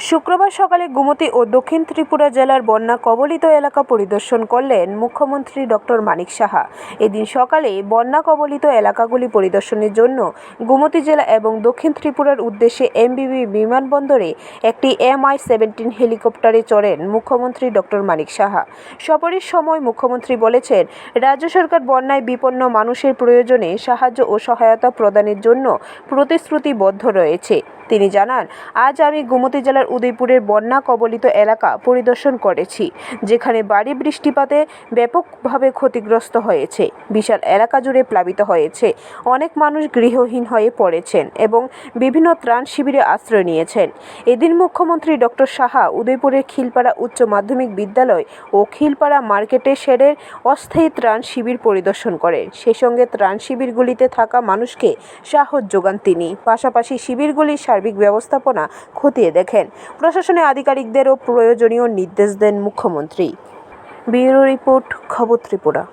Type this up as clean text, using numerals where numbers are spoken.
শুক্রবার সকালে গোমতী ও দক্ষিণ ত্রিপুরা জেলার বন্যা কবলিত এলাকা পরিদর্শন করলেন মুখ্যমন্ত্রী ডক্টর মানিক সাহা। এদিন সকালে বন্যা কবলিত এলাকাগুলি পরিদর্শনের জন্য গোমতী জেলা এবং দক্ষিণ ত্রিপুরার উদ্দেশ্যে এমবিবি বিমানবন্দরে একটি MI-17 হেলিকপ্টারে চড়েন মুখ্যমন্ত্রী ডক্টর মানিক সাহা। সফরের সময় মুখ্যমন্ত্রী বলেছেন, রাজ্য সরকার বন্যায় বিপন্ন মানুষের প্রয়োজনে সাহায্য ও সহায়তা প্রদানের জন্য প্রতিশ্রুতিবদ্ধ রয়েছে। তিনি জানান, আজ আমি গোমতী জেলার উদয়পুরের বন্যা কবলিত এলাকা পরিদর্শন করেছি, যেখানে ভারী বৃষ্টিপাতে ব্যাপকভাবে ক্ষতিগ্রস্ত হয়েছে। বিশাল এলাকা জুড়ে প্লাবিত হয়েছে। অনেক মানুষ গৃহহীন হয়ে পড়েছেন এবং বিভিন্ন ত্রাণ শিবিরে আশ্রয় নিয়েছেন। এদিন মুখ্যমন্ত্রী ডক্টর সাহা উদয়পুরের খিলপাড়া উচ্চ মাধ্যমিক বিদ্যালয় ও খিলপাড়া মার্কেটে শেডের অস্থায়ী ত্রাণ শিবির পরিদর্শন করেন। সেই সঙ্গে ত্রাণ শিবিরগুলিতে থাকা মানুষকে সাহায্য যোগান তিনি। পাশাপাশি শিবিরগুলির সার্বিক ব্যবস্থাপনা খতিয়ে দেখেন। প্রশাসনের আধিকারিকদেরও প্রয়োজনীয় নির্দেশ দেন মুখ্যমন্ত্রী। ব্যুরো রিপোর্ট, খবর ত্রিপুরা।